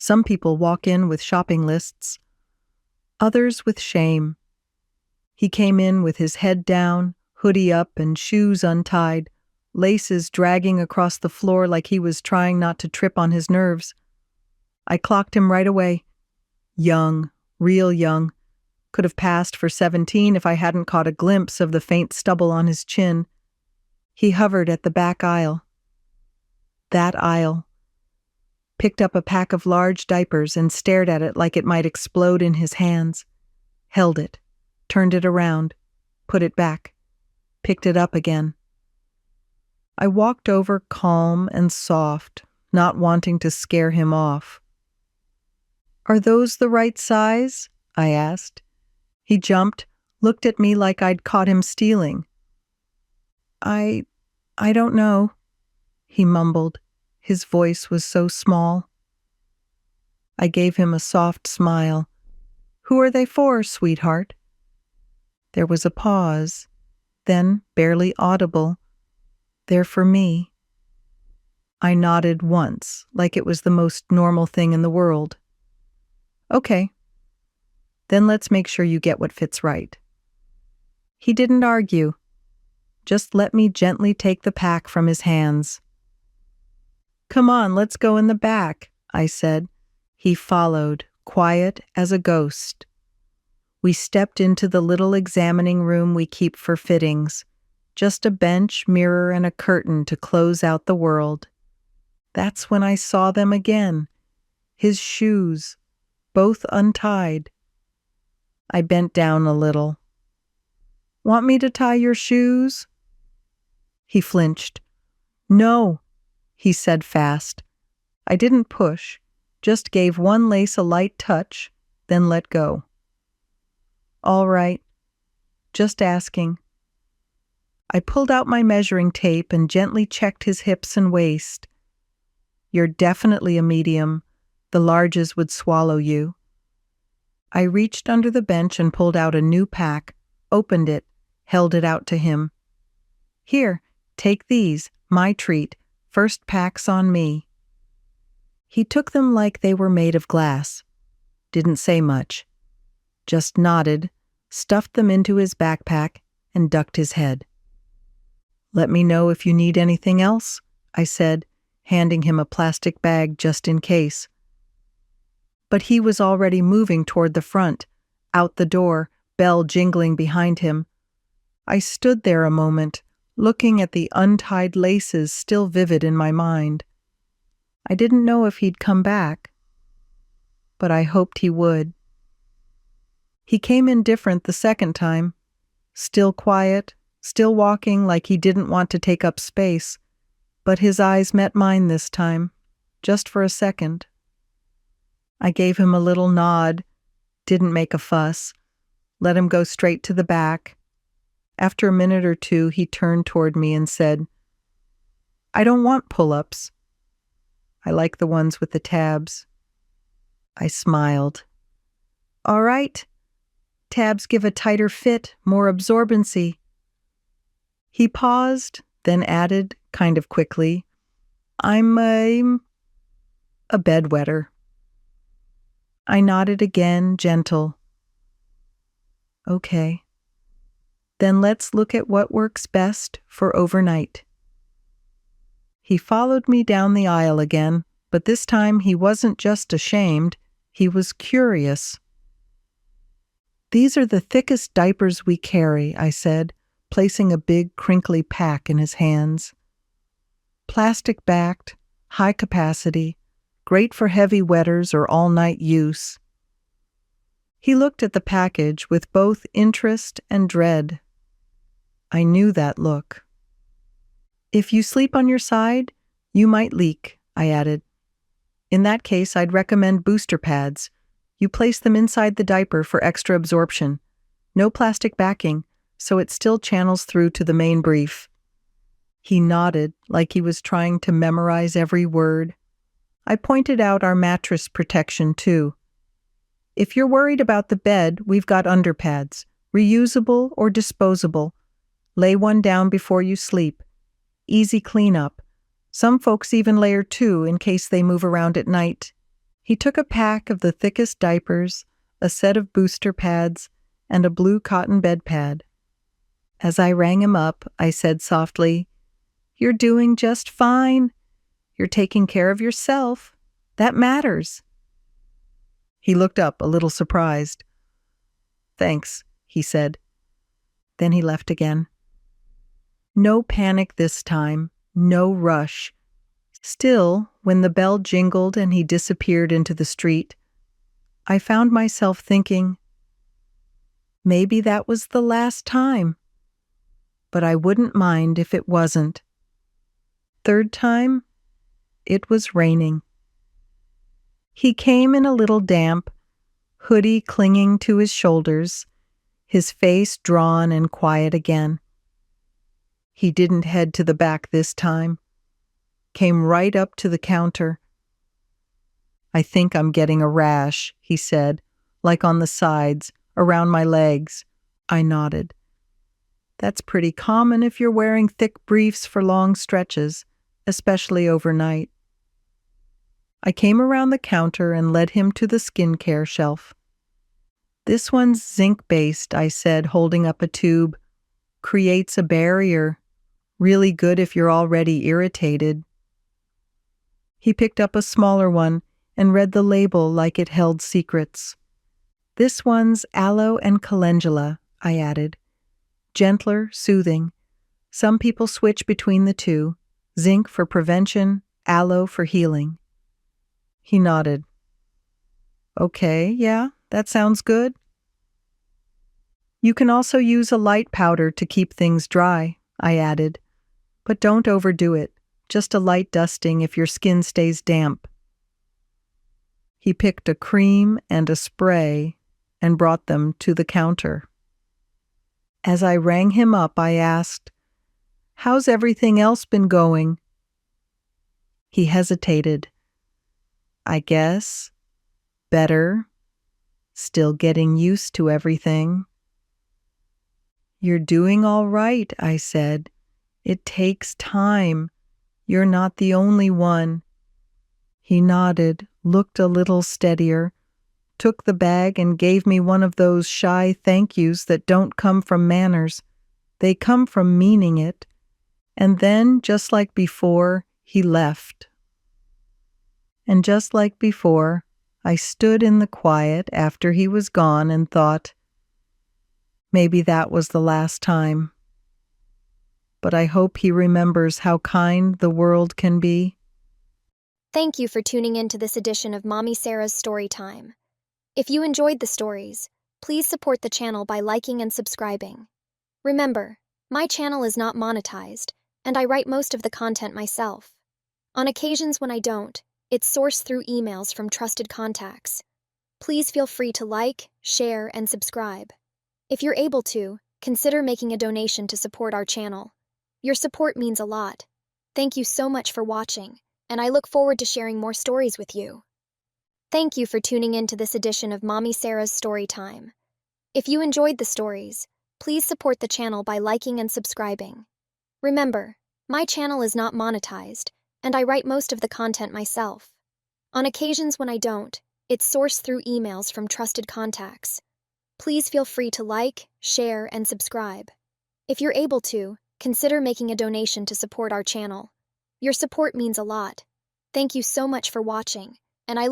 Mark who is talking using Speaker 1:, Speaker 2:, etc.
Speaker 1: Some people walk in with shopping lists, others with shame. He came in with his head down, hoodie up, and shoes untied, laces dragging across the floor like he was trying not to trip on his nerves. I clocked him right away. Young, real young. Could have passed for 17 if I hadn't caught a glimpse of the faint stubble on his chin. He hovered at the back aisle. That aisle. Picked up a pack of large diapers and stared at it like it might explode in his hands. Held it, turned it around, put it back, picked it up again. I walked over calm and soft, not wanting to scare him off. "Are those the right size?" I asked. He jumped, looked at me like I'd caught him stealing. I don't know," he mumbled. His voice was so small. I gave him a soft smile. "Who are they for, sweetheart?" There was a pause, then, barely audible, "They're for me." I nodded once, like it was the most normal thing in the world. "Okay. Then let's make sure you get what fits right." He didn't argue. Just let me gently take the pack from his hands. "Come on, let's go in the back," I said. He followed, quiet as a ghost. We stepped into the little examining room we keep for fittings. Just a bench, mirror, and a curtain to close out the world. That's when I saw them again. His shoes, both untied. I bent down a little. "Want me to tie your shoes?" He flinched. "No," he said fast. I didn't push, just gave one lace a light touch, then let go. "All right. Just asking." I pulled out my measuring tape and gently checked his hips and waist. "You're definitely a medium. The larges would swallow you." I reached under the bench and pulled out a new pack, opened it, held it out to him. "Here, take these, my treat. First pack's on me." He took them like they were made of glass. Didn't say much. Just nodded, stuffed them into his backpack, and ducked his head. "Let me know if you need anything else," I said, handing him a plastic bag just in case. But he was already moving toward the front, out the door, bell jingling behind him. I stood there a moment, looking at the untied laces still vivid in my mind. I didn't know if he'd come back, but I hoped he would. He came in different the second time, still quiet, still walking like he didn't want to take up space, but his eyes met mine this time, just for a second. I gave him a little nod, didn't make a fuss, let him go straight to the back. After a minute or two, he turned toward me and said, "I don't want pull-ups. I like the ones with the tabs." I smiled. "All right. Tabs give a tighter fit, more absorbency." He paused, then added, kind of quickly, I'm a bedwetter." I nodded again, gentle. "Okay. Then let's look at what works best for overnight." He followed me down the aisle again, but this time he wasn't just ashamed, he was curious. "These are the thickest diapers we carry," I said, placing a big, crinkly pack in his hands. "Plastic-backed, high capacity, great for heavy wetters or all-night use." He looked at the package with both interest and dread. I knew that look. "If you sleep on your side, you might leak," I added. "In that case, I'd recommend booster pads. You place them inside the diaper for extra absorption. No plastic backing, so it still channels through to the main brief." He nodded like he was trying to memorize every word. I pointed out our mattress protection, too. "If you're worried about the bed, we've got underpads, reusable or disposable. Lay one down before you sleep. Easy cleanup. Some folks even layer two in case they move around at night. He took a pack of the thickest diapers, a set of booster pads, and a blue cotton bed pad. As I rang him up, I said softly, "You're doing just fine. You're taking care of yourself. That matters." He looked up, a little surprised. "Thanks," he said. Then he left again. No panic this time, no rush. Still, when the bell jingled and he disappeared into the street, I found myself thinking, maybe that was the last time. But I wouldn't mind if it wasn't. Third time, it was raining. He came in a little damp, hoodie clinging to his shoulders, his face drawn and quiet again. He didn't head to the back this time. Came right up to the counter. "I think I'm getting a rash," he said, "like on the sides, around my legs." I nodded. "That's pretty common if you're wearing thick briefs for long stretches, especially overnight." I came around the counter and led him to the skincare shelf. "This one's zinc-based," I said, holding up a tube. "Creates a barrier. Really good if you're already irritated." He picked up a smaller one and read the label like it held secrets. "This one's aloe and calendula," I added. "Gentler, soothing. Some people switch between the two. Zinc for prevention, aloe for healing." He nodded. "Okay, yeah, that sounds good." "You can also use a light powder to keep things dry," I added. "But don't overdo it. Just a light dusting if your skin stays damp." He picked a cream and a spray and brought them to the counter. As I rang him up, I asked, "How's everything else been going?" He hesitated. "I guess. Better. Still getting used to everything." "You're doing all right," I said. "It takes time. You're not the only one." He nodded, looked a little steadier, took the bag and gave me one of those shy thank yous that don't come from manners. They come from meaning it. And then, just like before, he left. And just like before, I stood in the quiet after he was gone and thought, maybe that was the last time. But I hope he remembers how kind the world can be.
Speaker 2: Thank you for tuning in to this edition of Mommy Sarah's Story Time. If you enjoyed the stories, please support the channel by liking and subscribing. Remember, my channel is not monetized, and I write most of the content myself. On occasions when I don't, it's sourced through emails from trusted contacts. Please feel free to like, share, and subscribe. If you're able to, consider making a donation to support our channel. Your support means a lot. Thank you so much for watching, and I look forward to sharing more stories with you. Thank you for tuning in to this edition of Mommy Sarah's Story Time. If you enjoyed the stories, please support the channel by liking and subscribing. Remember, my channel is not monetized, and I write most of the content myself. On occasions when I don't, it's sourced through emails from trusted contacts. Please feel free to like, share, and subscribe. If you're able to, consider making a donation to support our channel. Your support means a lot. Thank you so much for watching, and I look